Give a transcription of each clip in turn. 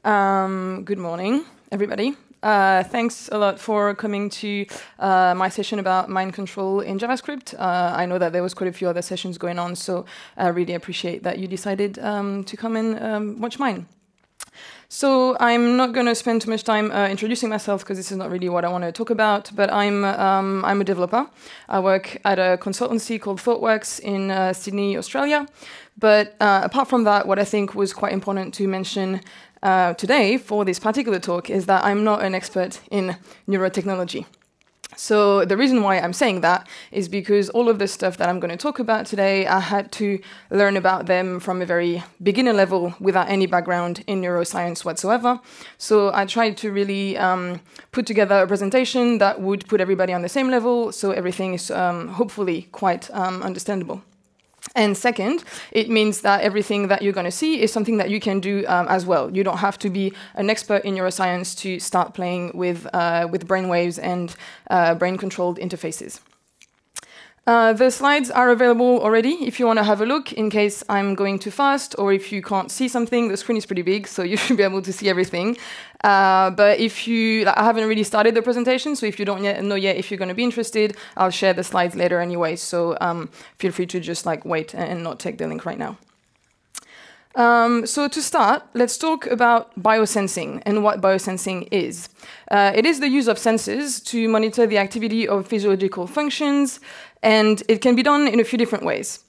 Good morning, everybody. Thanks a lot for coming to my session about mind control in JavaScript. I know that there was quite a few other sessions going on, so I really appreciate that you decided to come and watch mine. So I'm not going to spend too much time introducing myself because this is not really what I want to talk about, but I'm a developer. I work at a consultancy called ThoughtWorks in Sydney, Australia. But apart from that, what I think was quite important to mention today for this particular talk is that I'm not an expert in neurotechnology. So the reason why I'm saying that is because all of the stuff that I'm going to talk about today, I had to learn about them from a very beginner level without any background in neuroscience whatsoever. So I tried to really put together a presentation that would put everybody on the same level, so everything is hopefully quite understandable. And second, it means that everything that you're going to see is something that you can do as well. You don't have to be an expert in neuroscience to start playing with brainwaves and brain-controlled interfaces. The slides are available already if you want to have a look in case I'm going too fast, or if you can't see something. The screen is pretty big, so you should be able to see everything. But if you, I haven't really started the presentation, so if you don't know yet if you're going to be interested, I'll share the slides later anyway, so feel free to just wait and not take the link right now. So to start, let's talk about biosensing and what biosensing is. It is the use of sensors to monitor the activity of physiological functions, and it can be done in a few different ways.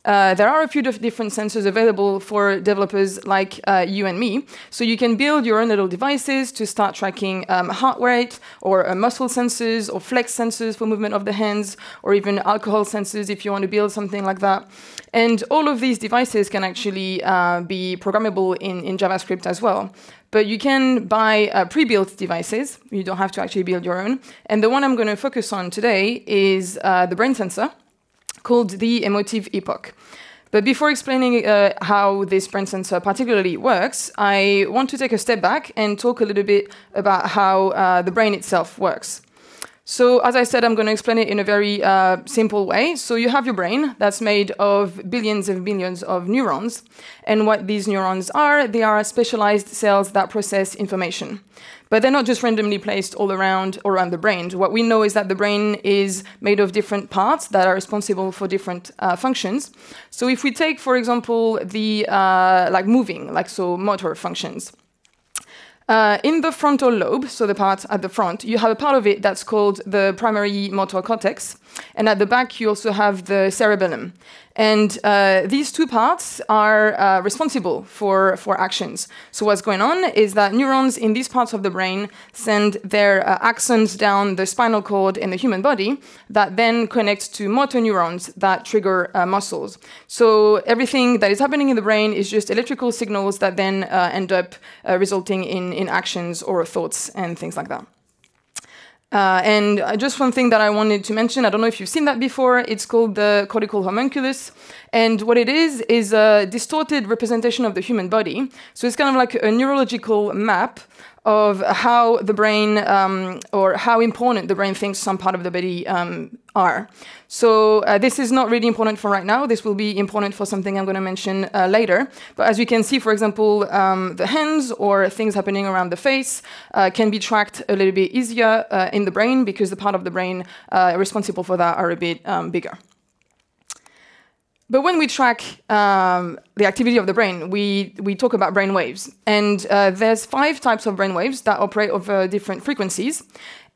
There are a few different sensors available for developers like you and me. So you can build your own little devices to start tracking heart rate, or muscle sensors, or flex sensors for movement of the hands, or even alcohol sensors if you want to build something like that. And all of these devices can actually be programmable in JavaScript as well. But you can buy pre-built devices. You don't have to actually build your own. And the one I'm going to focus on today is the brain sensor, called the emotive epoch. But before explaining how this brain sensor particularly works, I want to take a step back and talk a little bit about how the brain itself works. So as I said, I'm going to explain it in a very simple way. So you have your brain that's made of billions and billions of neurons. And what these neurons are, they are specialized cells that process information. But they're not just randomly placed all around the brain. What we know is that the brain is made of different parts that are responsible for different functions. So if we take, for example, the moving, so motor functions. In the frontal lobe, so the part at the front, you have a part of it that's called the primary motor cortex. And at the back, you also have the cerebellum. And these two parts are responsible for actions. So what's going on is that neurons in these parts of the brain send their axons down the spinal cord in the human body that then connect to motor neurons that trigger muscles. So everything that is happening in the brain is just electrical signals that then end up resulting in actions or thoughts and things like that. And just one thing that I wanted to mention, I don't know if you've seen that before, it's called the cortical homunculus. And what it is a distorted representation of the human body. So it's kind of like a neurological map of how the brain, or how important the brain thinks some part of the body are. So this is not really important for right now. This will be important for something I'm going to mention later. But as you can see, for example, the hands or things happening around the face can be tracked a little bit easier in the brain because the part of the brain responsible for that are a bit bigger. But when we track the activity of the brain, we talk about brain waves. And there's 5 types of brain waves that operate over different frequencies.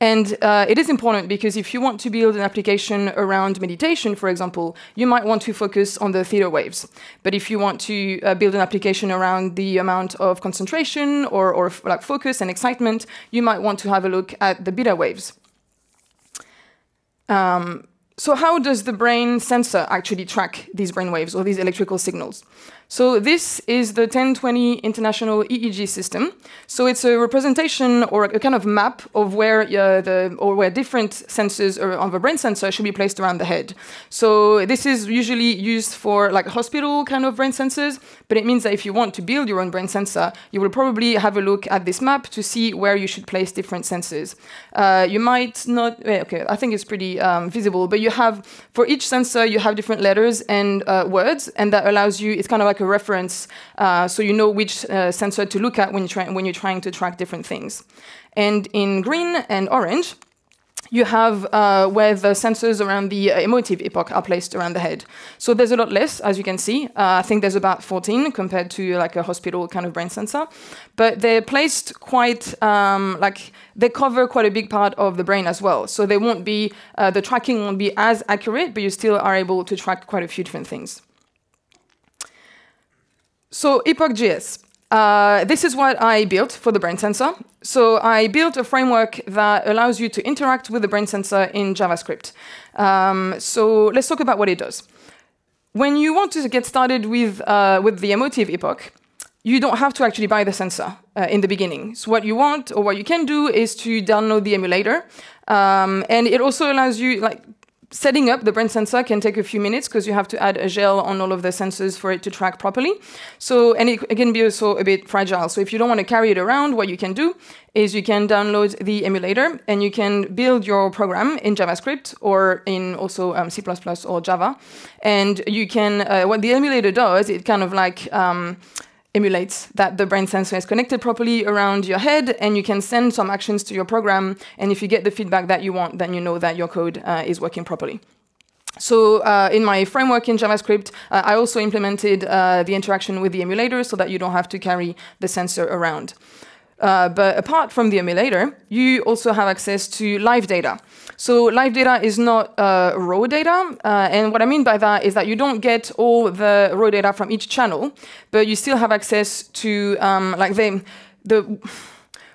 And it is important because if you want to build an application around meditation, for example, you might want to focus on the theta waves. But if you want to build an application around the amount of concentration or focus and excitement, you might want to have a look at the beta waves. So how does the brain sensor actually track these brain waves or these electrical signals? So this is the 1020 International EEG system. So it's a representation or a kind of map of where different sensors of a brain sensor should be placed around the head. So this is usually used for hospital kind of brain sensors, but it means that if you want to build your own brain sensor, you will probably have a look at this map to see where you should place different sensors. You might not, okay, I think it's pretty visible, but you have, for each sensor, you have different letters and words, and that allows you, it's kind of like like a reference, so you know which sensor to look at when you're trying to track different things. And in green and orange, you have where the sensors around the emotive epoch are placed around the head. So there's a lot less, as you can see. I think there's about 14 compared to like a hospital kind of brain sensor. But they're placed quite, they cover quite a big part of the brain as well. So they won't be, the tracking won't be as accurate, but you still are able to track quite a few different things. So Epoch.js. This is what I built for the brain sensor. So I built a framework that allows you to interact with the brain sensor in JavaScript. So let's talk about what it does. When you want to get started with the emotive epoch, you don't have to actually buy the sensor in the beginning. So what you want, or what you can do, is to download the emulator. And it also allows you, like, setting up the brain sensor can take a few minutes because you have to add a gel on all of the sensors for it to track properly. So, and it can be also a bit fragile. So if you don't want to carry it around, what you can do is you can download the emulator and you can build your program in JavaScript or in also C++ or Java. And you can, what the emulator does, it kind of like emulates that the brain sensor is connected properly around your head, and you can send some actions to your program, and if you get the feedback that you want, then you know that your code is working properly. So in my framework in JavaScript, I also implemented the interaction with the emulator so that you don't have to carry the sensor around. But apart from the emulator, you also have access to live data. So live data is not raw data, and what I mean by that is that you don't get all the raw data from each channel, but you still have access to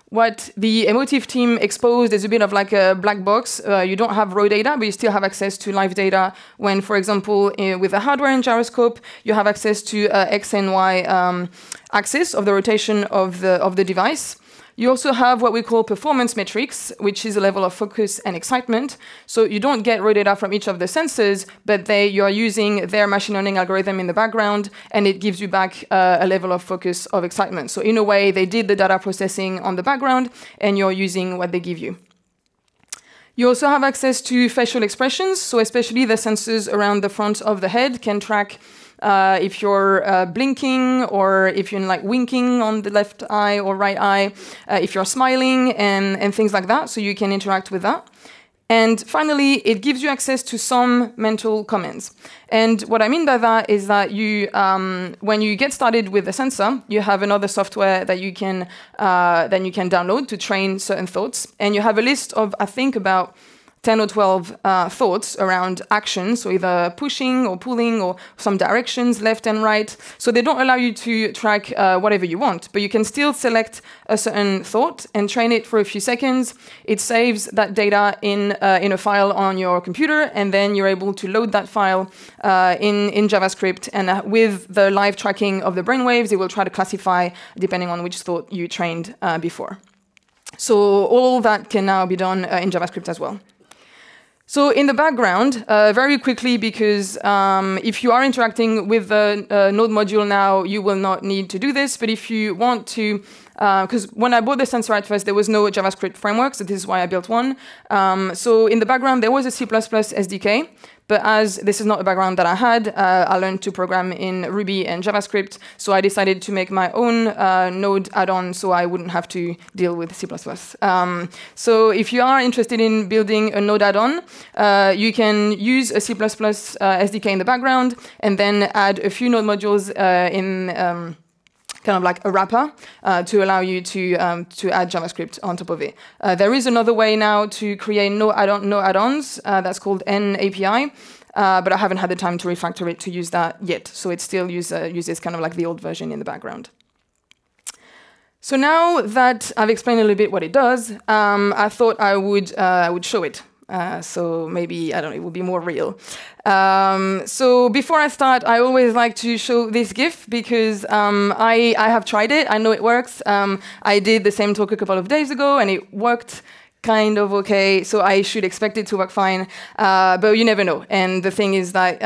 what the emotive team exposed is a bit of like a black box. You don't have raw data, but you still have access to live data when, for example, with the hardware and gyroscope, you have access to X and Y axis of the rotation of the device. You also have what we call performance metrics, which is a level of focus and excitement. So you don't get raw data from each of the sensors, but you are using their machine learning algorithm in the background, and it gives you back a level of focus of excitement. So in a way, they did the data processing on the background, and you're using what they give you. You also have access to facial expressions, so especially the sensors around the front of the head can track if you're blinking or if you're like winking on the left eye or right eye, if you're smiling and things like that, so you can interact with that. And finally, it gives you access to some mental commands. And what I mean by that is that you, when you get started with the sensor, you have another software that you can download to train certain thoughts. And you have a list of, I think, about 10 or 12 thoughts around action, so either pushing or pulling or some directions, left and right. So they don't allow you to track whatever you want, but you can still select a certain thought and train it for a few seconds. It saves that data in a file on your computer, and then you're able to load that file in JavaScript. And with the live tracking of the brainwaves, it will try to classify depending on which thought you trained before. So all that can now be done in JavaScript as well. So in the background, very quickly, because if you are interacting with the node module now, you will not need to do this. But if you want to, because when I bought the sensor at first, there was no JavaScript framework, so this is why I built one. So in the background, there was a C++ SDK. But as this is not a background that I had, I learned to program in Ruby and JavaScript, so I decided to make my own node add-on so I wouldn't have to deal with C++. So if you are interested in building a node add-on, you can use a C++ SDK in the background and then add a few node modules in kind of like a wrapper to allow you to add JavaScript on top of it. There is another way now to create no add-ons that's called NAPI, but I haven't had the time to refactor it to use that yet. So it still uses kind of like the old version in the background. So now that I've explained a little bit what it does, I thought I would show it. So maybe, I don't know, it will be more real. So before I start, I always like to show this GIF because I have tried it. I know it works. I did the same talk a couple of days ago, and it worked kind of okay, so I should expect it to work fine, but you never know. And the thing is that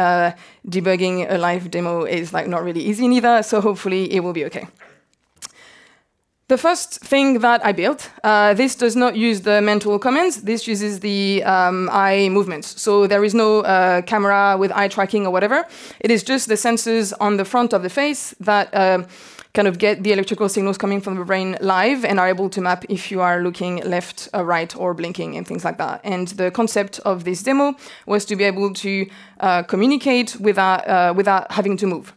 debugging a live demo is like not really easy neither, so hopefully it will be okay. The first thing that I built, this does not use the mental commands. This uses the eye movements. So there is no camera with eye tracking or whatever. It is just the sensors on the front of the face that kind of get the electrical signals coming from the brain live and are able to map if you are looking left, right, or blinking and things like that. And the concept of this demo was to be able to communicate without having to move.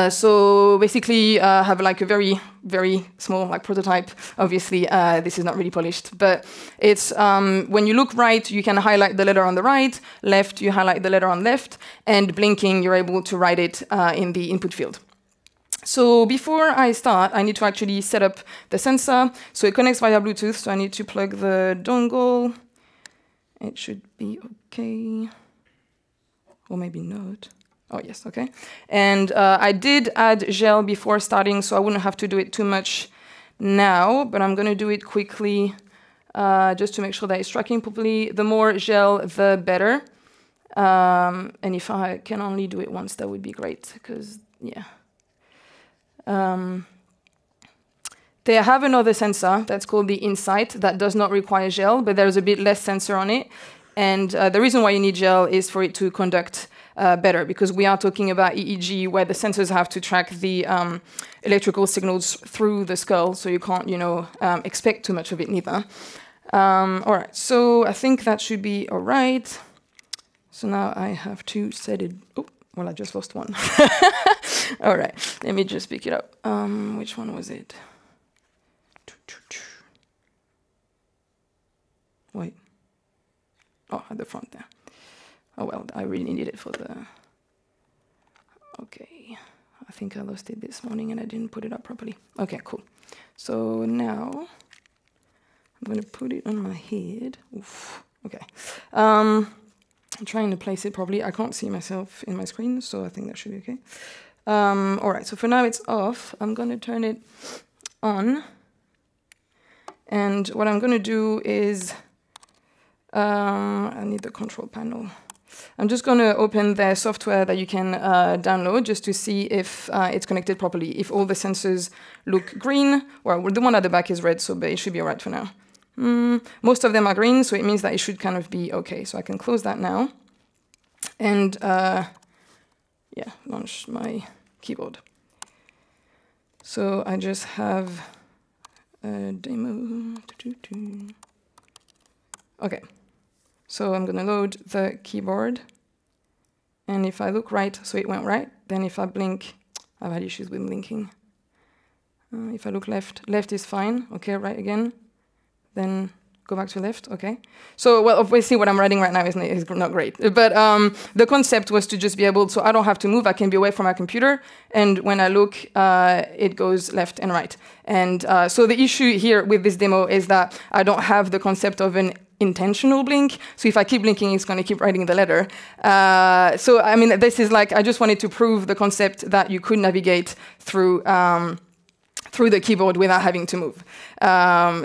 So basically, have like a very, very small like prototype. Obviously, this is not really polished, but it's when you look right, you can highlight the letter on the right. Left, you highlight the letter on left, and blinking, you're able to write it in the input field. So before I start, I need to actually set up the sensor. So it connects via Bluetooth. So I need to plug the dongle. It should be okay, or maybe not. Oh, yes, okay. And I did add gel before starting, so I wouldn't have to do it too much now, but I'm going to do it quickly just to make sure that it's tracking properly. The more gel, the better. And if I can only do it once, that would be great, because, yeah. They have another sensor that's called the Insight that does not require gel, but there's a bit less sensor on it. And the reason why you need gel is for it to conduct better, because we are talking about EEG, where the sensors have to track the electrical signals through the skull, so you can't, you know, expect too much of it neither. All right, so I think that should be all right. So now I have to set it. Oh, well, I just lost one. All right, let me just pick it up. Which one was it? Wait. Oh, at the front there. Oh, well, I really needed it for the... Okay. I think I lost it this morning and I didn't put it up properly. Okay, cool. So now I'm going to put it on my head. Oof. Okay. I'm trying to place it properly. I can't see myself in my screen, so I think that should be okay. All right, so for now it's off. I'm going to turn it on. And what I'm going to do is... I need the control panel. I'm just going to open the software that you can download just to see if it's connected properly. If all the sensors look green, well, the one at the back is red, so it should be all right for now. Most of them are green, so it means that it should kind of be okay. So I can close that now. And, yeah, launch my keyboard. So I just have a demo. Okay. So I'm going to load the keyboard. And if I look right, so it went right. Then if I blink, I've had issues with blinking. If I look left, left is fine. Okay, right again. Then go back to left. Okay. So, well, obviously what I'm writing right now is not great. But the concept was to just be able, so I don't have to move. I can be away from my computer. And when I look, it goes left and right. And so the issue here with this demo is that I don't have the concept of an intentional blink. So if I keep blinking, it's going to keep writing the letter. So, I mean, this is like, I just wanted to prove the concept that you could navigate through the keyboard without having to move.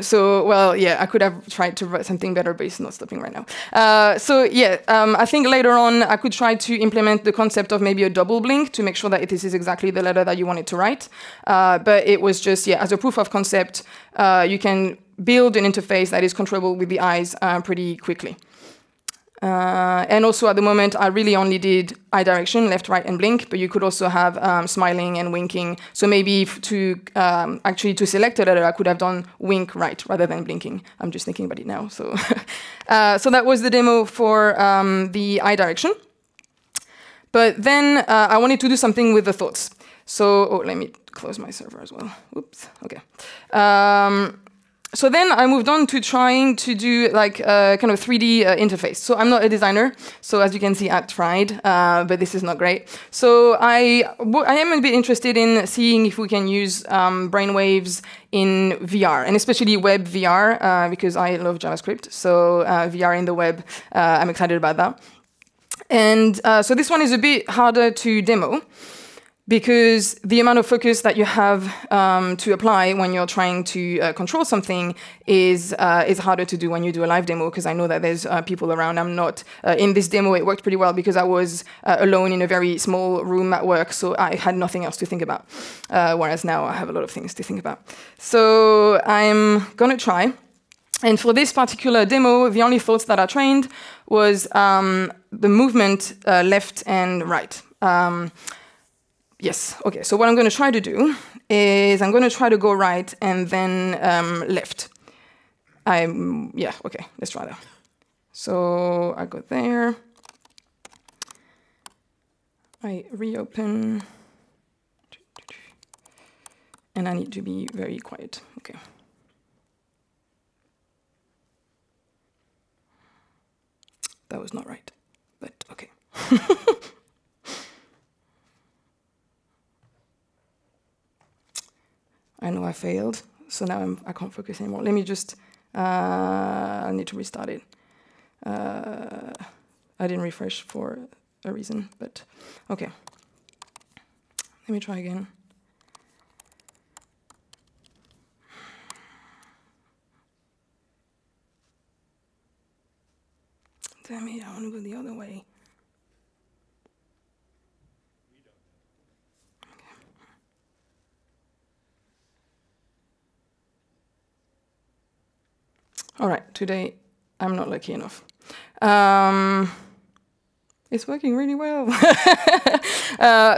So, well, yeah, I could have tried to write something better, but it's not stopping right now. So, yeah, I think later on I could try to implement the concept of maybe a double blink to make sure that this is exactly the letter that you wanted to write. But it was just, yeah, as a proof of concept, you can build an interface that is controllable with the eyes pretty quickly. And also at the moment, I really only did eye direction, left, right, and blink, but you could also have smiling and winking. So maybe actually to select a letter, I could have done wink right rather than blinking. I'm just thinking about it now. So, so that was the demo for the eye direction. But then I wanted to do something with the thoughts. So, oh, let me close my server as well. Oops, okay. So then I moved on to trying to do like a kind of 3D interface. So I'm not a designer, so as you can see, I've tried, but this is not great. So I am a bit interested in seeing if we can use brainwaves in VR, and especially web VR, because I love JavaScript. So VR in the web, I'm excited about that. And so this one is a bit harder to demo, because the amount of focus that you have to apply when you're trying to control something is harder to do when you do a live demo, because I know that there's people around. I'm not in this demo. It worked pretty well because I was alone in a very small room at work, so I had nothing else to think about, whereas now I have a lot of things to think about. So I'm going to try. And for this particular demo, the only thoughts that I trained was the movement left and right. Yes, okay, so what I'm going to try to do is I'm going to try to go right and then left. Yeah, okay, let's try that. So I go there. I reopen. And I need to be very quiet, okay. That was not right, but okay. I know I failed, so now I can't focus anymore. Let me just, I need to restart it. I didn't refresh for a reason, but okay. Let me try again. Damn it, I want to go the other way. All right, today I'm not lucky enough. It's working really well.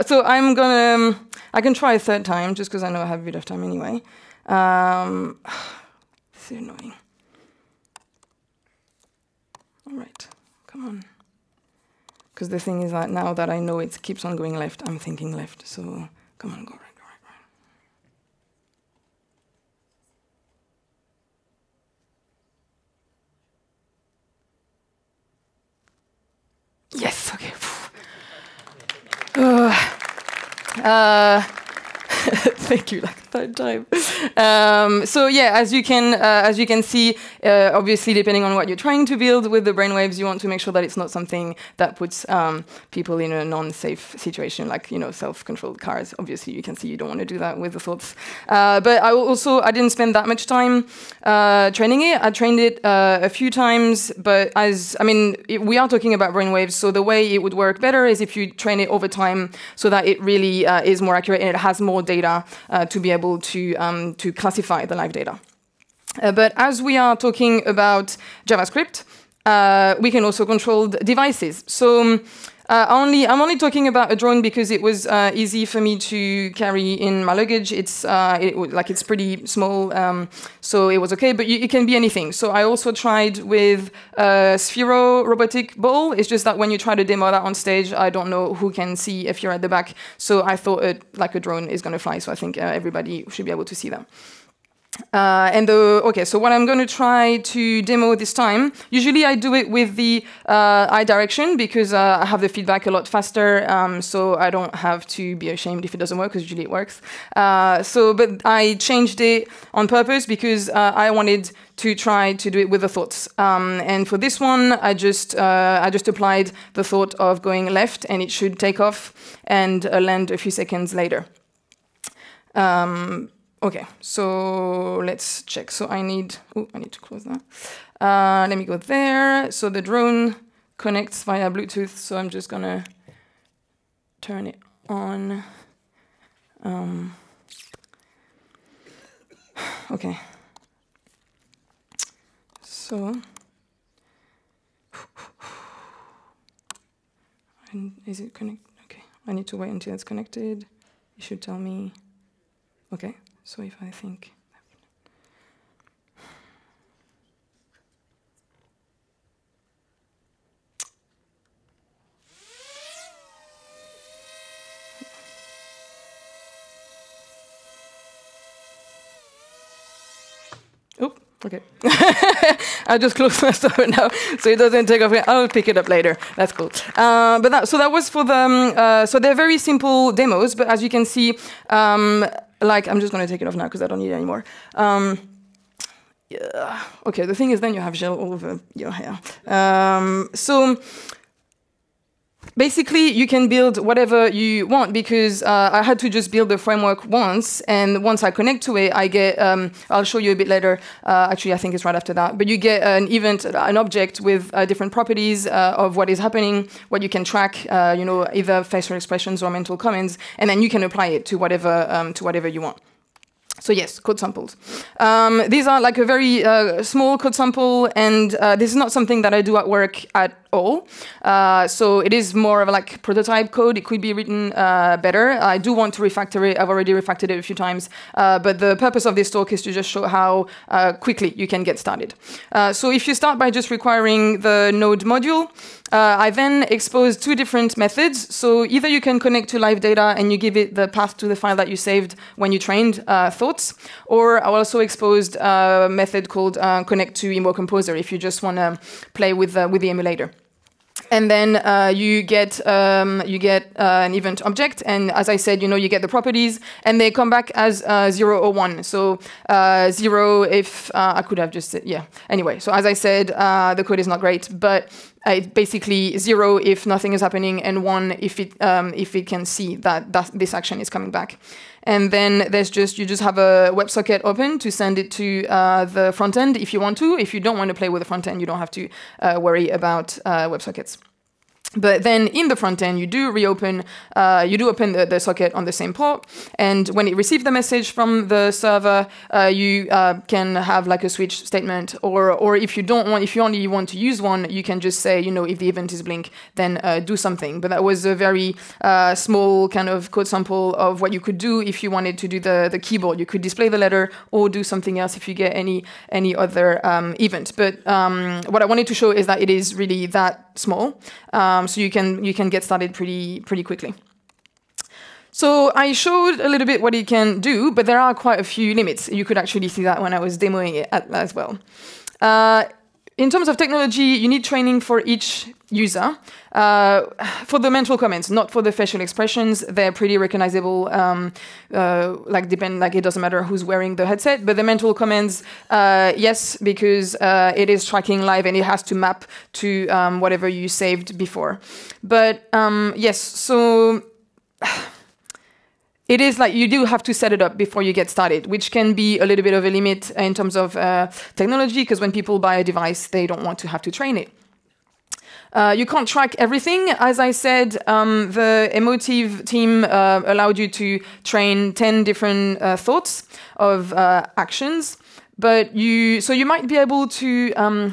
So I'm gonna, I can try a third time just because I know I have a bit of time anyway. This is annoying. All right, come on. Because the thing is that now that I know it keeps on going left, I'm thinking left. So come on, go right. Yes, okay. Thank you, like third time. So yeah, as you can see, obviously depending on what you're trying to build with the brainwaves, you want to make sure that it's not something that puts people in a non-safe situation, like self-controlled cars. Obviously, you can see you don't want to do that with the thoughts. But I didn't spend that much time training it. I trained it a few times, but we are talking about brainwaves, so the way it would work better is if you train it over time, so that it really is more accurate and it has more data to be able to classify the live data. But as we are talking about JavaScript, we can also control devices. So I'm only talking about a drone because it was easy for me to carry in my luggage. It's pretty small, so it was okay. But it can be anything. So I also tried with a Sphero robotic ball. It's just that when you try to demo that on stage, I don't know who can see if you're at the back. So I thought like a drone is going to fly. So I think everybody should be able to see that. So what I'm going to try to demo this time, usually I do it with the eye direction because I have the feedback a lot faster, so I don't have to be ashamed if it doesn't work, because usually it works. But I changed it on purpose because I wanted to try to do it with the thoughts. And for this one, I just applied the thought of going left, and it should take off and land a few seconds later. Okay, so let's check. So I need to close that. Let me go there. So the drone connects via Bluetooth, so I'm just gonna turn it on. Okay. So, and is it connected? Okay, I need to wait until it's connected. You should tell me. Okay. So if I think, oh, okay. I just closed my stuff now, so it doesn't take off. I'll pick it up later. That's cool. So that was for the. So they're very simple demos, but as you can see. I'm just going to take it off now because I don't need it anymore. Yeah. Okay, the thing is then you have gel all over your hair. So basically, you can build whatever you want because I had to just build the framework once, and once I connect to it, I get, I'll show you a bit later, actually I think it's right after that, but you get an event, an object with different properties of what is happening, what you can track, you know, either facial expressions or mental comments, and then you can apply it to whatever you want. So yes, code samples. These are like a very small code sample, and this is not something that I do at work at all. So it is more of a like prototype code. It could be written better. I do want to refactor it. I've already refactored it a few times. But the purpose of this talk is to just show how quickly you can get started. So if you start by just requiring the node module, I then expose two different methods. So either you can connect to live data and you give it the path to the file that you saved when you trained thoughts, or I also exposed a method called connect to Emo Composer if you just want to play with the emulator. And then you get an event object, and as I said, you know, you get the properties, and they come back as 0 or 1. So 0 if I could have just said, yeah. Anyway, so as I said, the code is not great, but it's basically 0 if nothing is happening, and 1 if it can see that this action is coming back. And then there's you just have a WebSocket open to send it to the front end if you want to. If you don't want to play with the front end, you don't have to worry about WebSockets. But then in the front end, you do open the socket on the same port, and when it receives the message from the server, you can have like a switch statement, or if you only want to use one, you can just say, you know, if the event is blink, then do something. But that was a very small kind of code sample of what you could do if you wanted to do the keyboard. You could display the letter or do something else if you get any other event. But what I wanted to show is that it is really that small. So you can get started pretty quickly. So I showed a little bit what it can do, but there are quite a few limits. You could actually see that when I was demoing it as well. In terms of technology, you need training for each user. For the mental comments, not for the facial expressions. They're pretty recognizable. Like it doesn't matter who's wearing the headset. But the mental comments, yes, because it is tracking live and it has to map to whatever you saved before. But yes, so it is like you do have to set it up before you get started, which can be a little bit of a limit in terms of technology, because when people buy a device, they don't want to have to train it. You can't track everything. As I said, the emotive team allowed you to train 10 different thoughts of actions, but you might be able to,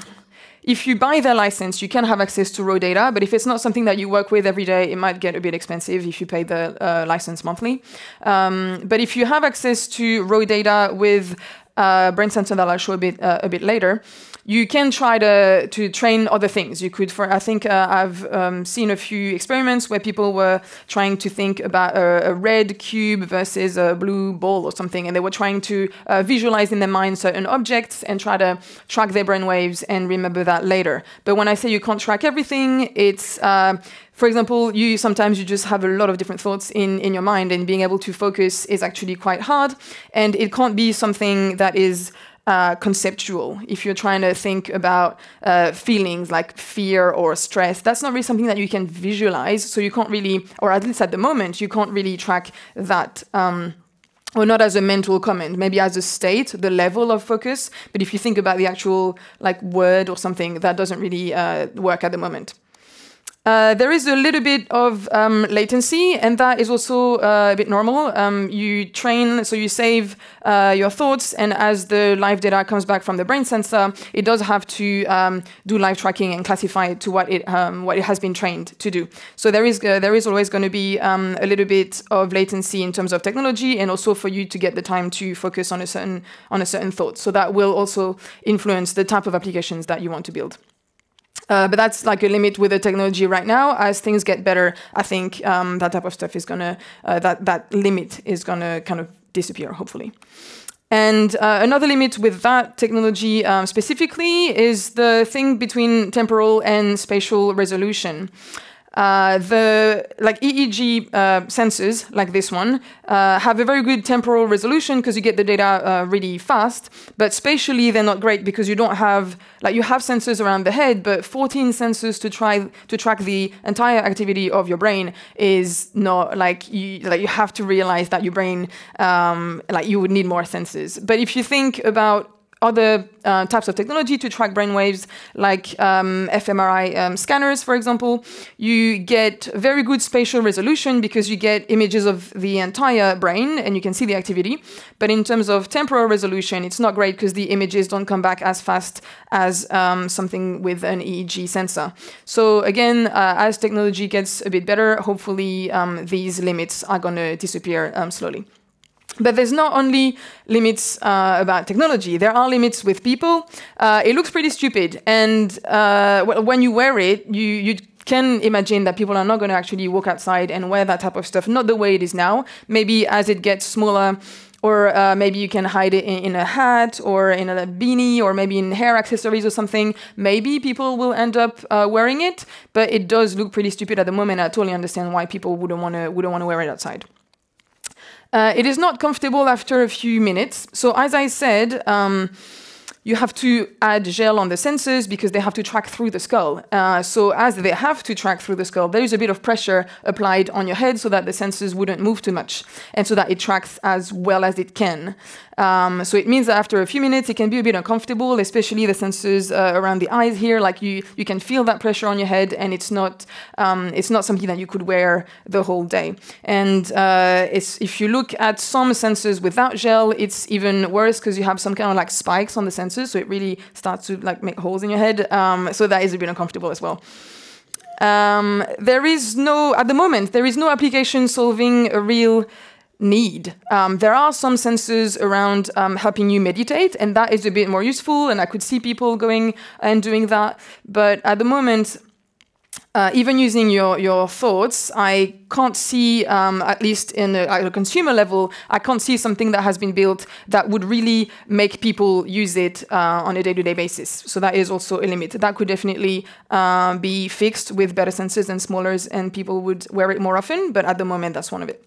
if you buy their license, you can have access to raw data, but if it's not something that you work with every day, it might get a bit expensive if you pay the license monthly. But if you have access to raw data with brain sensor that I'll show a bit later, you can try to train other things. You could, I think I've seen a few experiments where people were trying to think about a red cube versus a blue ball or something, and they were trying to visualize in their mind certain objects and try to track their brain waves and remember that later. But when I say you can't track everything, it's for example, sometimes you just have a lot of different thoughts in your mind, and being able to focus is actually quite hard, and it can't be something that is conceptual. If you're trying to think about feelings like fear or stress, that's not really something that you can visualize, so you can't really, or at least at the moment, you can't really track that, or not as a mental comment, maybe as a state, the level of focus, but if you think about the actual like word or something, that doesn't really work at the moment. There is a little bit of latency, and that is also a bit normal. You train, so you save your thoughts, and as the live data comes back from the brain sensor, it does have to do live tracking and classify it to what it has been trained to do. So there is always going to be a little bit of latency in terms of technology, and also for you to get the time to focus on a certain thought. So that will also influence the type of applications that you want to build. But that's like a limit with the technology right now. As things get better, I think that type of stuff is gonna, that limit is gonna kind of disappear, hopefully. And another limit with that technology specifically is the thing between temporal and spatial resolution. the EEG sensors, like this one, have a very good temporal resolution because you get the data really fast. But spatially, they're not great because you don't have you have sensors around the head, but 14 sensors to track the entire activity of your brain is not you have to realize that your brain you would need more sensors. But if you think about other types of technology to track brainwaves, like fMRI scanners, for example, you get very good spatial resolution because you get images of the entire brain and you can see the activity. But in terms of temporal resolution, it's not great because the images don't come back as fast as something with an EEG sensor. So again, as technology gets a bit better, hopefully these limits are going to disappear slowly. But there's not only limits about technology. There are limits with people. It looks pretty stupid. And when you wear it, you can imagine that people are not going to actually walk outside and wear that type of stuff, not the way it is now. Maybe as it gets smaller, or maybe you can hide it in a hat or in a beanie or maybe in hair accessories or something. Maybe people will end up wearing it, but it does look pretty stupid at the moment. I totally understand why people wouldn't want to wear it outside. It is not comfortable after a few minutes. So as I said, you have to add gel on the sensors because they have to track through the skull. So as they have to track through the skull, there is a bit of pressure applied on your head so that the sensors wouldn't move too much and so that it tracks as well as it can. So it means that after a few minutes, it can be a bit uncomfortable, especially the sensors around the eyes here. Like you can feel that pressure on your head, and it's not something that you could wear the whole day. And if you look at some sensors without gel, it's even worse because you have some kind of spikes on the sensors, so it really starts to make holes in your head. So that is a bit uncomfortable as well. At the moment, there is no application solving a real need. There are some sensors around helping you meditate, and that is a bit more useful, and I could see people going and doing that. But at the moment, even using your thoughts, I can't see, at least at a consumer level, I can't see something that has been built that would really make people use it on a day-to-day basis. So that is also a limit. That could definitely be fixed with better sensors and smallers, and people would wear it more often, but at the moment, that's one of it.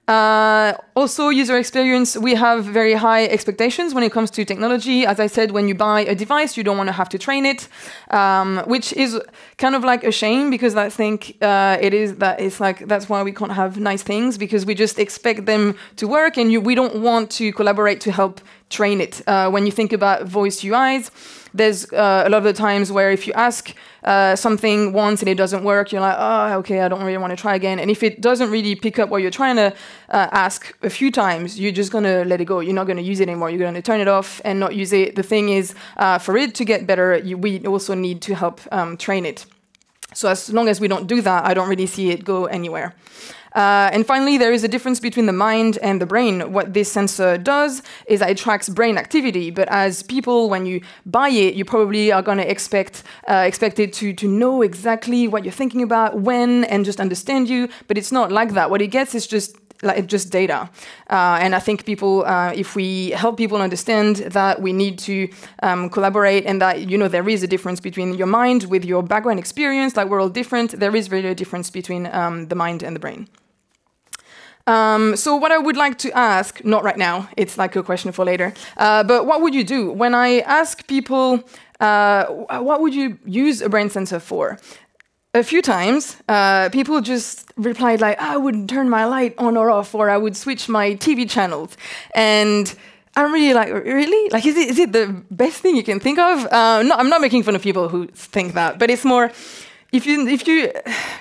Also, user experience, we have very high expectations when it comes to technology. As I said, when you buy a device, you don't want to have to train it, which is kind of a shame because I think that's why we can't have nice things, because we just expect them to work and we don't want to collaborate to help train it. When you think about voice UIs, there's a lot of the times where if you ask something once and it doesn't work, you're like, oh, okay, I don't really want to try again. And if it doesn't really pick up what you're trying to ask a few times, you're just going to let it go. You're not going to use it anymore. You're going to turn it off and not use it. The thing is, for it to get better, we also need to help train it. So as long as we don't do that, I don't really see it go anywhere. And finally, there is a difference between the mind and the brain. What this sensor does is that it tracks brain activity. But as people, when you buy it, you probably are going to expect it to know exactly what you're thinking about, when, and just understand you. But it's not like that. What it gets is just data. And I think people, if we help people understand that we need to collaborate and that, there is a difference between your mind with your background experience, we're all different, there is really a difference between the mind and the brain. So what I would like to ask, not right now, it's a question for later, but what would you do? When I ask people, what would you use a brain sensor for? A few times, people just replied I would turn my light on or off, or I would switch my TV channels. And I'm really really? Is it the best thing you can think of? No, I'm not making fun of people who think that, but it's more, if you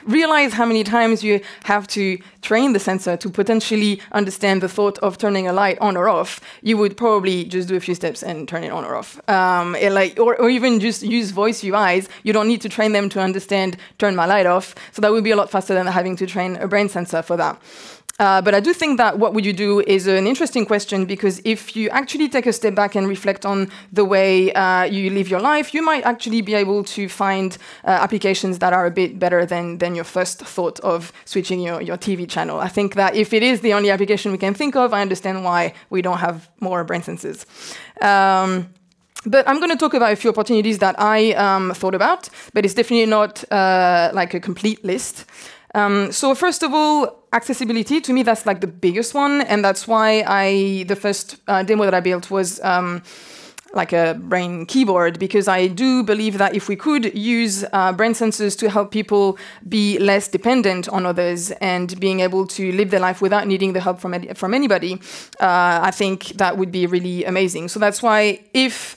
realize how many times you have to train the sensor to potentially understand the thought of turning a light on or off, you would probably just do a few steps and turn it on or off. Or even just use voice UIs. You don't need to train them to understand turn my light off. So that would be a lot faster than having to train a brain sensor for that. But I do think that what would you do is an interesting question, because if you actually take a step back and reflect on the way you live your life, you might actually be able to find applications that are a bit better than your first thought of switching your TV channel. I think that if it is the only application we can think of, I understand why we don't have more brain sensors. But I'm going to talk about a few opportunities that I thought about, but it's definitely not like a complete list. So first of all, accessibility, to me, that's like the biggest one. And that's why the first demo that I built was like a brain keyboard, because I do believe that if we could use brain sensors to help people be less dependent on others and being able to live their life without needing the help from anybody, I think that would be really amazing. So that's why if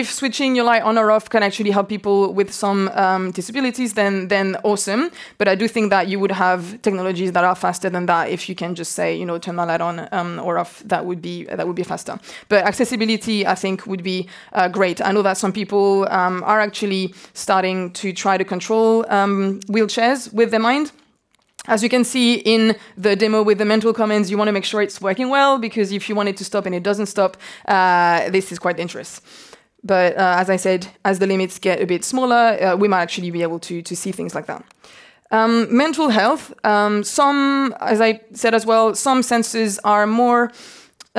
switching your light on or off can actually help people with some disabilities, then awesome. But I do think that you would have technologies that are faster than that. If you can just say, you know, turn my light on or off, that would be faster. But accessibility, I think, would be great. I know that some people are actually starting to try to control wheelchairs with their mind. As you can see in the demo with the mental commands, you want to make sure it's working well, because if you want it to stop and it doesn't stop, this is quite dangerous. But as I said, as the limits get a bit smaller, we might actually be able to see things like that. Mental health, as I said as well, some sensors are more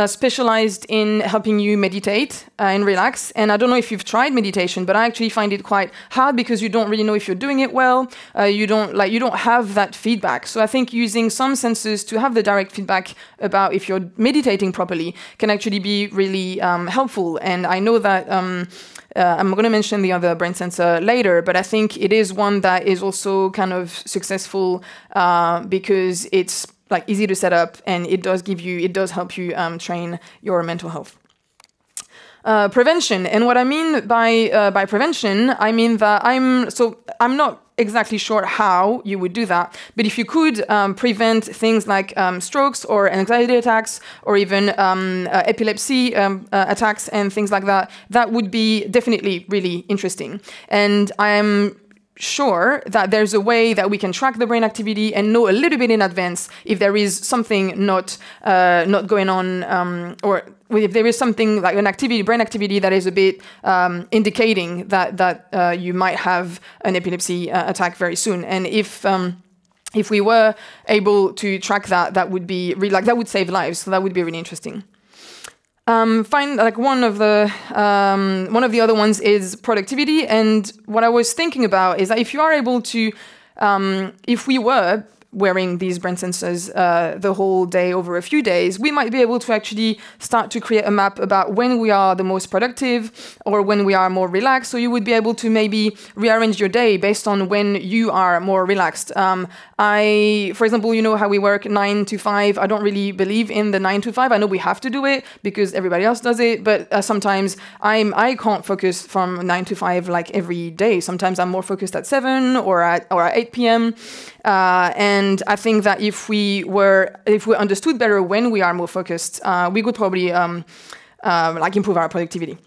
specialized in helping you meditate and relax. And I don't know if you've tried meditation, but I actually find it quite hard because you don't really know if you're doing it well. You don't have that feedback. So I think using some sensors to have the direct feedback about if you're meditating properly can actually be really helpful. And I know that I'm going to mention the other brain sensor later, but I think it is one that is also kind of successful because it's like easy to set up, and it does help you train your mental health. Prevention, and what I mean by prevention, I mean that I'm not exactly sure how you would do that, but if you could prevent things like strokes or anxiety attacks or even epilepsy attacks and things like that, that would be definitely really interesting. And I'm sure that there's a way that we can track the brain activity and know a little bit in advance if there is something not going on, or if there is something like brain activity that is a bit indicating that you might have an epilepsy attack very soon. And if we were able to track that, that would be really, that would save lives. So that would be really interesting. One of the other ones is productivity, and what I was thinking about is that if you are able to, if we were wearing these brain sensors the whole day over a few days, we might be able to actually start to create a map about when we are the most productive or when we are more relaxed. So you would be able to maybe rearrange your day based on when you are more relaxed. For example, you know how we work 9 to 5. I don't really believe in the 9 to 5. I know we have to do it because everybody else does it, but sometimes I can't focus from 9 to 5 like every day. Sometimes I'm more focused at 7 or at 8 p.m. And I think that if we understood better when we are more focused, we could probably improve our productivity.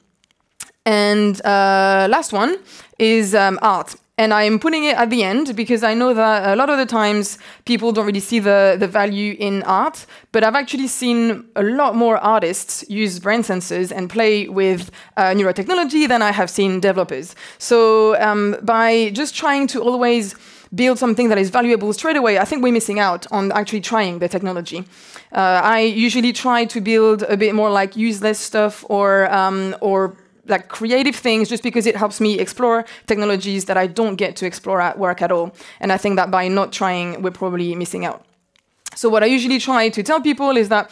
And last one is art. And I'm putting it at the end because I know that a lot of the times people don't really see the value in art, but I've actually seen a lot more artists use brain sensors and play with neurotechnology than I have seen developers. So by just trying to always build something that is valuable straight away, I think we're missing out on actually trying the technology. I usually try to build a bit more like useless stuff or like creative things just because it helps me explore technologies that I don't get to explore at work at all. And I think that by not trying, we're probably missing out. So what I usually try to tell people is that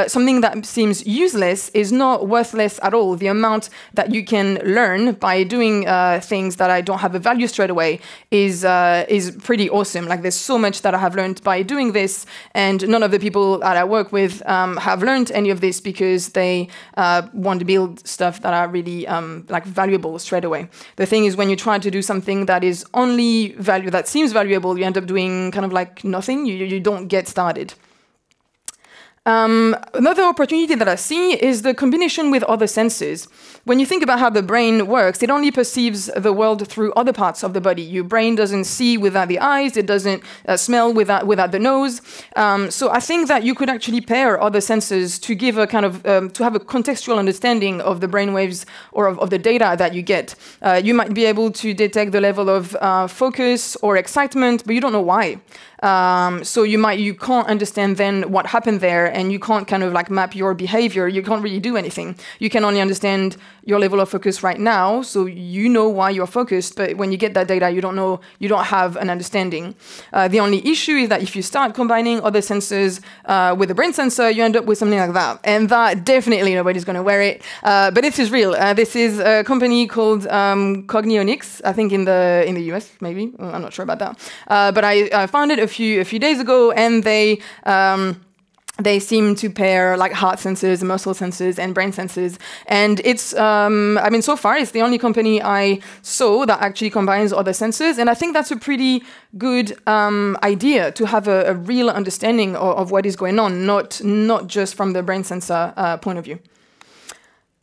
something that seems useless is not worthless at all. The amount that you can learn by doing things that I don't have a value straight away is pretty awesome. Like there's so much that I have learned by doing this, and none of the people that I work with have learned any of this because they want to build stuff that are really like valuable straight away. The thing is, when you try to do something that is only that seems valuable, you end up doing kind of like nothing. You don't get started. Another opportunity that I see is the combination with other senses. When you think about how the brain works, it only perceives the world through other parts of the body. Your brain doesn't see without the eyes, it doesn't smell without the nose. So I think that you could actually pair other senses to give a kind of, to have a contextual understanding of the brainwaves or of the data that you get. You might be able to detect the level of focus or excitement, but you don't know why. So you can't understand then what happened there, and you can't kind of like map your behavior. You can't really do anything. You can only understand your level of focus right now, so you know why you're focused, but when you get that data, you don't have an understanding. The only issue is that if you start combining other sensors with a brain sensor, you end up with something like that. And that definitely nobody's going to wear it. But this is real. This is a company called Cognionics, I think in the US, maybe. I'm not sure about that. But I found it a few days ago, and they seem to pair like heart sensors, muscle sensors, and brain sensors. And it's, I mean, so far, it's the only company I saw that actually combines other sensors. And I think that's a pretty good idea, to have a real understanding of what is going on, not just from the brain sensor point of view.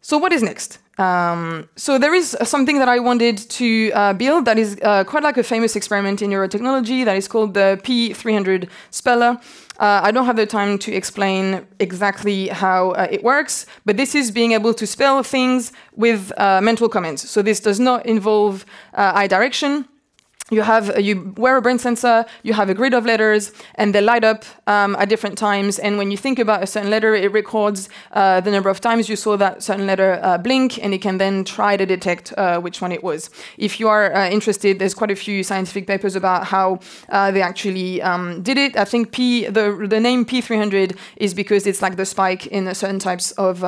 So what is next? So there is something that I wanted to build that is quite like a famous experiment in neurotechnology that is called the P300 Speller. I don't have the time to explain exactly how it works, but this is being able to spell things with mental commands. So this does not involve eye direction. You wear a brain sensor, you have a grid of letters, and they light up at different times. And when you think about a certain letter, it records the number of times you saw that certain letter blink, and it can then try to detect which one it was. If you are interested, there's quite a few scientific papers about how they actually did it. I think the name P300 is because it's like the spike in certain types of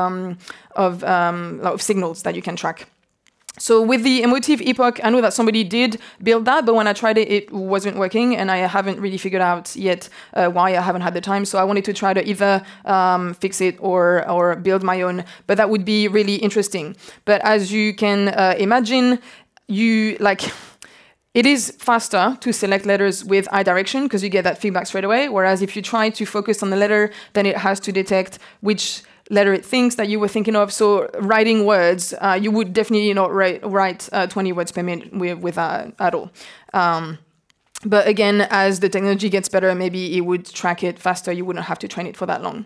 signals that you can track. So with the emotive epoch, I know that somebody did build that, but when I tried it, it wasn't working, and I haven't really figured out yet why. I haven't had the time. So I wanted to try to either fix it or build my own, but that would be really interesting. But as you can imagine, it is faster to select letters with eye direction because you get that feedback straight away, whereas if you try to focus on the letter, then it has to detect which letter it thinks that you were thinking of. So writing words, you would definitely not write 20 words per minute with that at all. But again, as the technology gets better, maybe it would track it faster. You wouldn't have to train it for that long.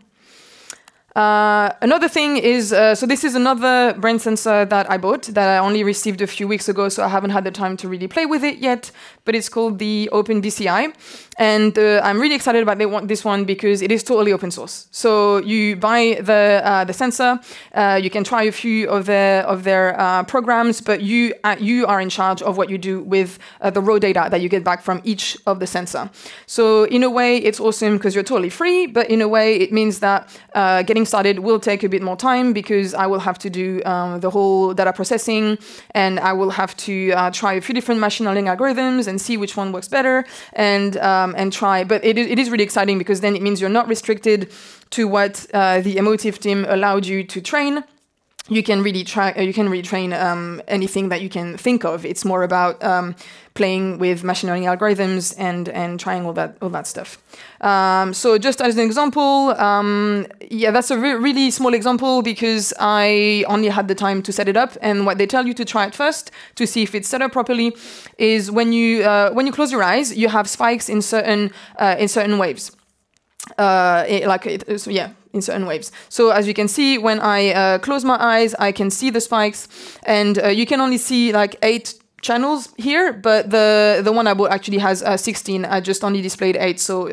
Another thing is, so this is another brain sensor that I bought that I only received a few weeks ago, so I haven't had the time to really play with it yet, but it's called the OpenBCI. And I'm really excited about this one because it is totally open source. So you buy the sensor, you can try a few of their programs, but you are in charge of what you do with the raw data that you get back from each of the sensor. So in a way, it's awesome because you're totally free, but in a way, it means that getting started will take a bit more time because I will have to do the whole data processing, and I will have to try a few different machine learning algorithms and see which one works better and try. But it is really exciting because then it means you're not restricted to what the emotive team allowed you to train. You can really train anything that you can think of. It's more about playing with machine learning algorithms and trying all that stuff. So just as an example, yeah, that's a really small example because I only had the time to set it up. And what they tell you to try it first to see if it's set up properly is when you close your eyes, you have spikes in certain waves. In certain waves. So as you can see, when I close my eyes, I can see the spikes, and you can only see like 8 channels here, but the one I bought actually has 16. I just only displayed 8, so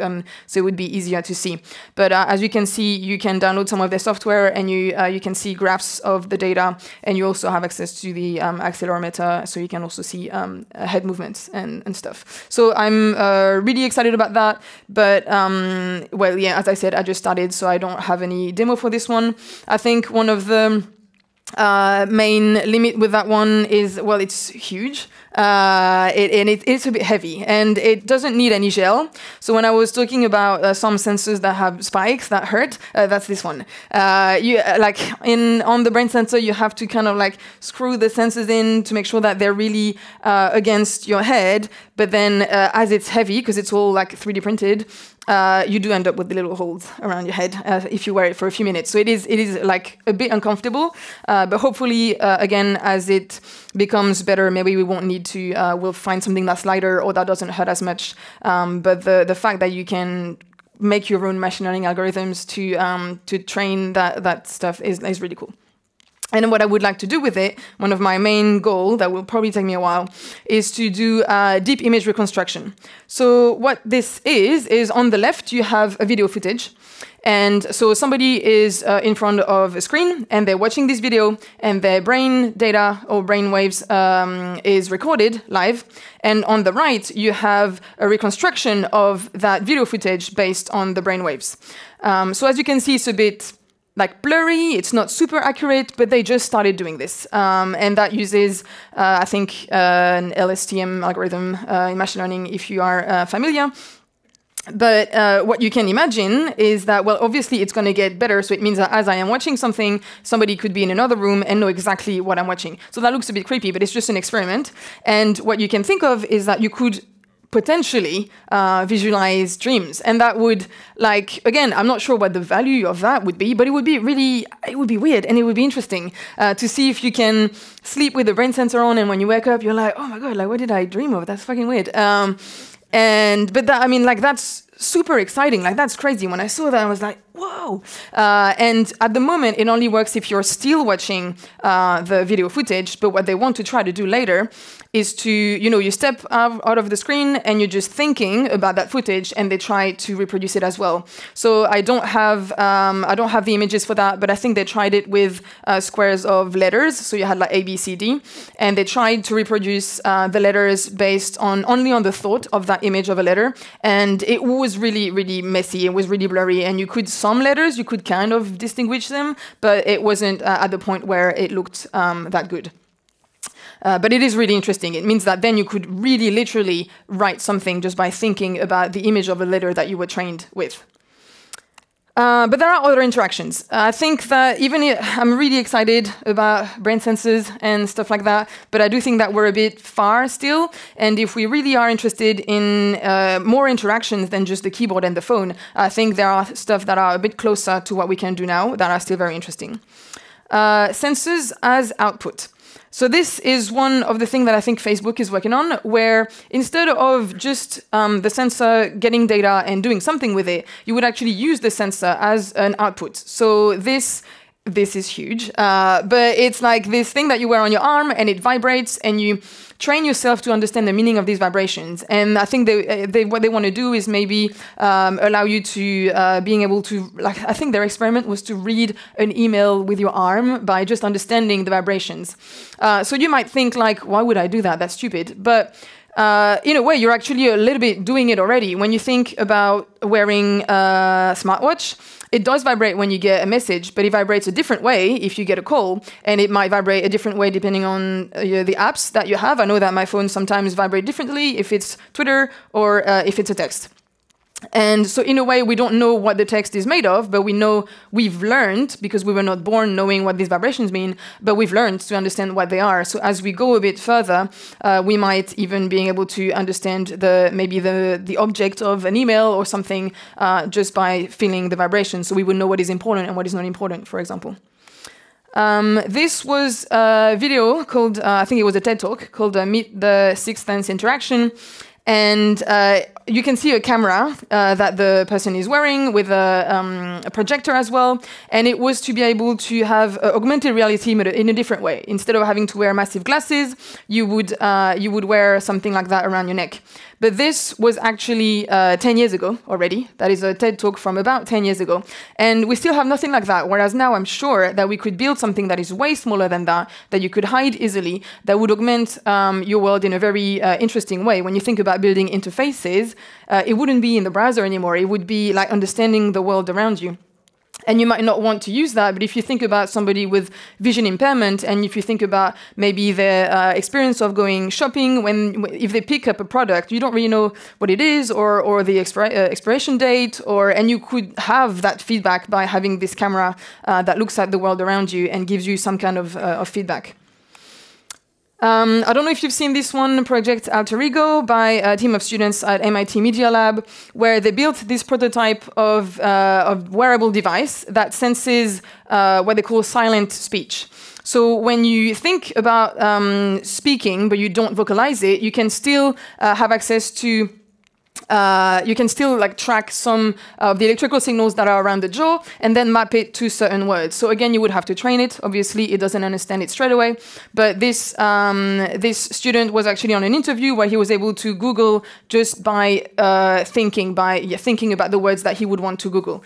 it would be easier to see. But as you can see, you can download some of their software, and you can see graphs of the data, and you also have access to the accelerometer, so you can also see head movements and stuff. So I'm really excited about that. But well, yeah, as I said, I just started, so I don't have any demo for this one. I think one of the main limit with that one is, well, it's huge. It's a bit heavy, and it doesn't need any gel. So when I was talking about some sensors that have spikes that hurt, that's this one. On the brain sensor, you have to kind of like screw the sensors in to make sure that they're really against your head. But then as it's heavy, because it's all like 3D printed, you do end up with the little holes around your head if you wear it for a few minutes. So it is like a bit uncomfortable, but hopefully, again, as it becomes better, maybe we won't need to, we'll find something that's lighter or that doesn't hurt as much. But the fact that you can make your own machine learning algorithms to train that stuff is really cool. And what I would like to do with it, one of my main goals that will probably take me a while, is to do deep image reconstruction. So what this is on the left, you have a video footage. And so somebody is in front of a screen and they're watching this video and their brain data or brain waves is recorded live. And on the right, you have a reconstruction of that video footage based on the brain waves. So as you can see, it's a bit like blurry, it's not super accurate, but they just started doing this. And that uses, I think, an LSTM algorithm in machine learning, if you are familiar. But what you can imagine is that, well, obviously it's going to get better. So it means that as I am watching something, somebody could be in another room and know exactly what I'm watching. So that looks a bit creepy, but it's just an experiment. And what you can think of is that you could potentially visualize dreams. And that would, like, again, I'm not sure what the value of that would be, but it would be really, it would be weird and it would be interesting to see if you can sleep with the brain sensor on and when you wake up, you're like, oh my God, like, what did I dream of? That's fucking weird. But that, I mean, like, that's super exciting. Like, that's crazy. When I saw that, I was like, whoa. And at the moment, it only works if you're still watching the video footage. But what they want to try to do later is to, you know, you step out of the screen and you're just thinking about that footage and they try to reproduce it as well. So I don't have the images for that, but I think they tried it with squares of letters. So you had like A, B, C, D, and they tried to reproduce the letters based on only on the thought of that image of a letter. And it was really, really messy. It was really blurry. And you could, some letters, you could kind of distinguish them, but it wasn't at the point where it looked that good. But it is really interesting. It means that then you could really literally write something just by thinking about the image of a letter that you were trained with. But there are other interactions. I think that I'm really excited about brain sensors and stuff like that, but I do think that we're a bit far still. And if we really are interested in more interactions than just the keyboard and the phone, I think there are stuff that are a bit closer to what we can do now that are still very interesting. Sensors as output. So this is one of the things that I think Facebook is working on, where instead of just the sensor getting data and doing something with it, you would actually use the sensor as an output. So this is huge, but it's like this thing that you wear on your arm and it vibrates and you train yourself to understand the meaning of these vibrations. And I think what they want to do is maybe allow you to being able to, like, I think their experiment was to read an email with your arm by just understanding the vibrations. So you might think like, why would I do that? That's stupid. But in a way, you're actually a little bit doing it already. When you think about wearing a smartwatch, it does vibrate when you get a message, but it vibrates a different way if you get a call, and it might vibrate a different way depending on the apps that you have. I know that my phone sometimes vibrate differently if it's Twitter or if it's a text. And so in a way, we don't know what the text is made of, but we know we've learned, because we were not born knowing what these vibrations mean, but we've learned to understand what they are. So as we go a bit further, we might even be able to understand maybe the object of an email or something just by feeling the vibration. So we would know what is important and what is not important, for example. This was a video called, I think it was a TED Talk, called Meet the Sixth Sense Interaction. And you can see a camera that the person is wearing with a projector as well. And it was to be able to have augmented reality in a different way. Instead of having to wear massive glasses, you would wear something like that around your neck. But this was actually 10 years ago already. That is a TED Talk from about 10 years ago. And we still have nothing like that. Whereas now I'm sure that we could build something that is way smaller than that you could hide easily, that would augment your world in a very interesting way. When you think about building interfaces, it wouldn't be in the browser anymore. It would be like understanding the world around you. And you might not want to use that, but if you think about somebody with vision impairment, and if you think about maybe their experience of going shopping, if they pick up a product, you don't really know what it is or the expiration date, and you could have that feedback by having this camera that looks at the world around you and gives you some kind of feedback. I don't know if you've seen this one, Project Alter Ego, by a team of students at MIT Media Lab, where they built this prototype of wearable device that senses what they call silent speech. So when you think about speaking, but you don't vocalize it, you can still have access to you can still like track some of the electrical signals that are around the jaw and then map it to certain words. So again, you would have to train it. Obviously, it doesn't understand it straight away. But this this student was actually on an interview where he was able to Google just by thinking about the words that he would want to Google.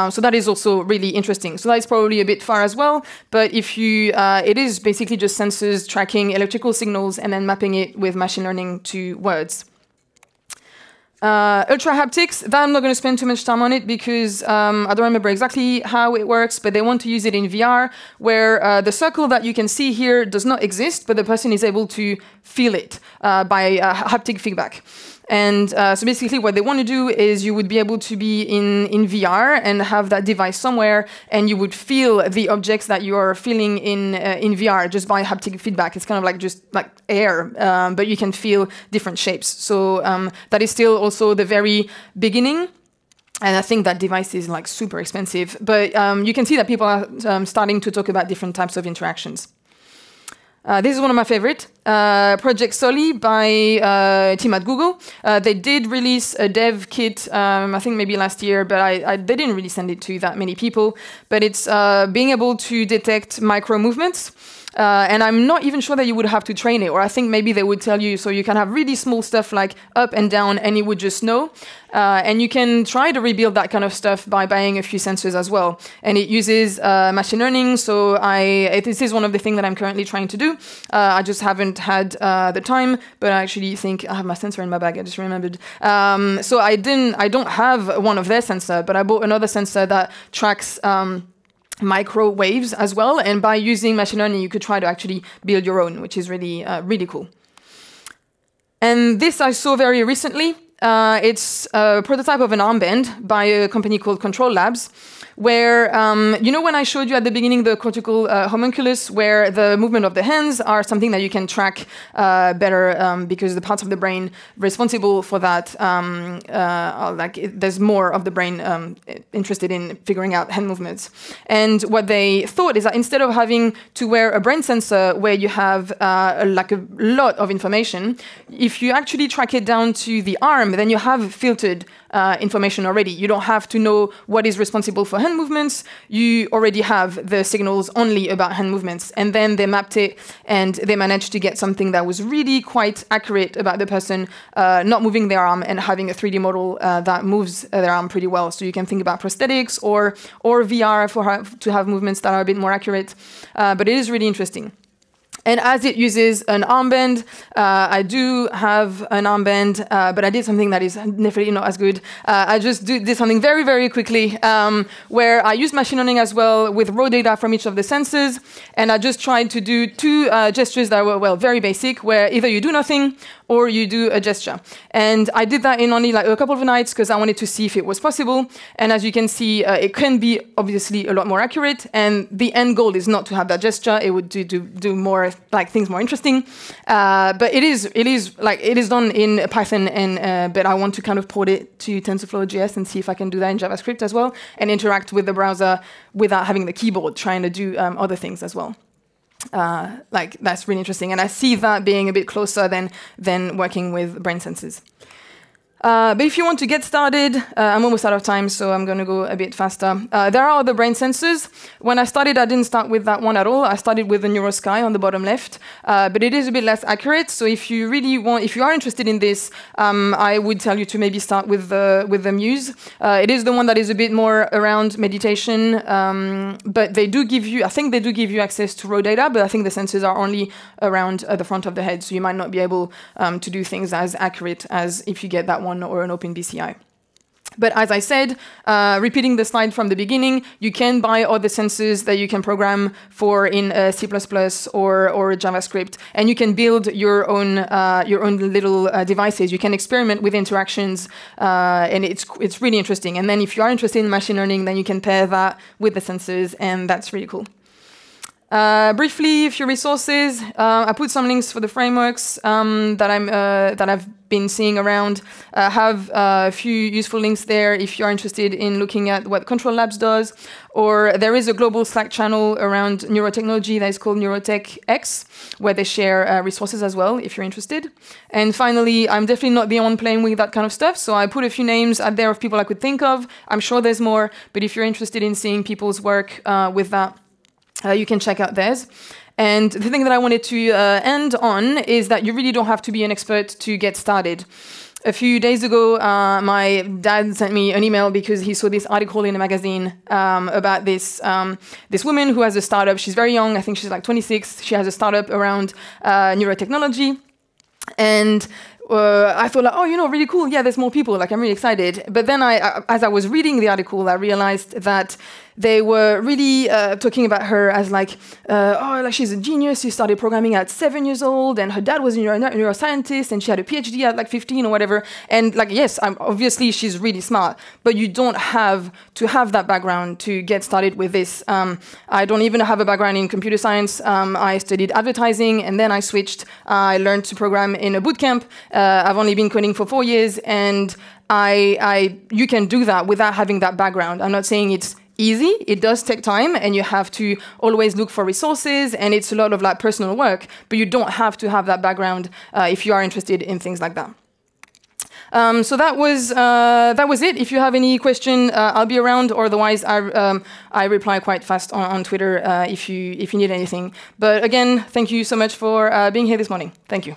So that is also really interesting. So that is probably a bit far as well. But if you, it is basically just sensors tracking electrical signals and then mapping it with machine learning to words. Ultra haptics, that I'm not going to spend too much time on it because I don't remember exactly how it works, but they want to use it in VR where the circle that you can see here does not exist, but the person is able to feel it by haptic feedback. And so basically what they want to do is you would be able to be in VR and have that device somewhere, and you would feel the objects that you are feeling in VR just by haptic feedback. It's kind of like just like air, but you can feel different shapes. So that is still also the very beginning. And I think that device is like super expensive. But you can see that people are starting to talk about different types of interactions. This is one of my favorite, Project Soli by team at Google. They did release a dev kit, I think maybe last year, but they didn't really send it to that many people. But it's being able to detect micro movements. And I'm not even sure that you would have to train it, or I think maybe they would tell you, so you can have really small stuff like up and down, and it would just know. And you can try to rebuild that kind of stuff by buying a few sensors as well. And it uses machine learning, so this is one of the things that I'm currently trying to do. I just haven't had the time, but I actually think I have my sensor in my bag, I just remembered. So I don't have one of their sensors, but I bought another sensor that tracks microwaves as well, and by using machine learning you could try to actually build your own, which is really really cool. And this I saw very recently. It's a prototype of an armband by a company called Control Labs, where, you know when I showed you at the beginning the cortical homunculus, where the movement of the hands are something that you can track better because the parts of the brain responsible for that, there's more of the brain interested in figuring out hand movements. And what they thought is that instead of having to wear a brain sensor where you have like a lot of information, if you actually track it down to the arm, then you have filtered information already. You don't have to know what is responsible for hand movements. You already have the signals only about hand movements. And then they mapped it, and they managed to get something that was really quite accurate about the person not moving their arm and having a 3D model that moves their arm pretty well. So you can think about prosthetics or VR to have movements that are a bit more accurate. But it is really interesting. And as it uses an armband, I do have an armband, but I did something that is definitely not as good. I just did something very, very quickly, where I used machine learning as well with raw data from each of the sensors, and I just tried to do two gestures that were, well, very basic, where either you do nothing or you do a gesture. And I did that in only like a couple of nights because I wanted to see if it was possible. And as you can see, it can be obviously a lot more accurate. And the end goal is not to have that gesture. It would do more like things more interesting. But it is done in Python, and but I want to kind of port it to TensorFlow.js and see if I can do that in JavaScript as well and interact with the browser without having the keyboard, trying to do other things as well. Like that's really interesting, and I see that being a bit closer than working with brain sensors. But if you want to get started, I'm almost out of time, so I'm going to go a bit faster. There are other brain sensors. When I started, I didn't start with that one at all. I started with the NeuroSky on the bottom left, but it is a bit less accurate. So if you really want, if you are interested in this, I would tell you to maybe start with the Muse. It is the one that is a bit more around meditation, but they do give you, I think they do give you access to raw data, but I think the sensors are only around the front of the head, so you might not be able to do things as accurate as if you get that one or an OpenBCI. But as I said, repeating the slide from the beginning, you can buy other sensors that you can program for in C++ or JavaScript, and you can build your own little devices. You can experiment with interactions, and it's really interesting. And then if you are interested in machine learning, then you can pair that with the sensors, and that's really cool. Briefly, a few resources. I put some links for the frameworks that I've been seeing around. Have a few useful links there if you're interested in looking at what Control Labs does. Or there is a global Slack channel around neurotechnology that is called Neuro Tech X, where they share resources as well, if you're interested. And finally, I'm definitely not the one playing with that kind of stuff, so I put a few names out there of people I could think of. I'm sure there's more, but if you're interested in seeing people's work with that, you can check out theirs. And the thing that I wanted to end on is that you really don't have to be an expert to get started. A few days ago, my dad sent me an email because he saw this article in a magazine about this woman who has a startup. She's very young. I think she's like 26. She has a startup around neurotechnology. And I thought, like, oh, you know, really cool. Yeah, there's more people. Like, I'm really excited. But then as I was reading the article, I realized that they were really talking about her as like, oh, like she's a genius. She started programming at 7 years old, and her dad was a neuroscientist, and she had a PhD at like 15 or whatever. And like, yes, obviously she's really smart, but you don't have to have that background to get started with this. I don't even have a background in computer science. I studied advertising, and then I switched. I learned to program in a bootcamp. I've only been coding for 4 years, and you can do that without having that background. I'm not saying it's easy. It does take time, and you have to always look for resources, and it's a lot of like personal work, but you don't have to have that background if you are interested in things like that. So that was it. If you have any question, I'll be around. Or otherwise, I reply quite fast on Twitter if you need anything. But again, thank you so much for being here this morning. Thank you.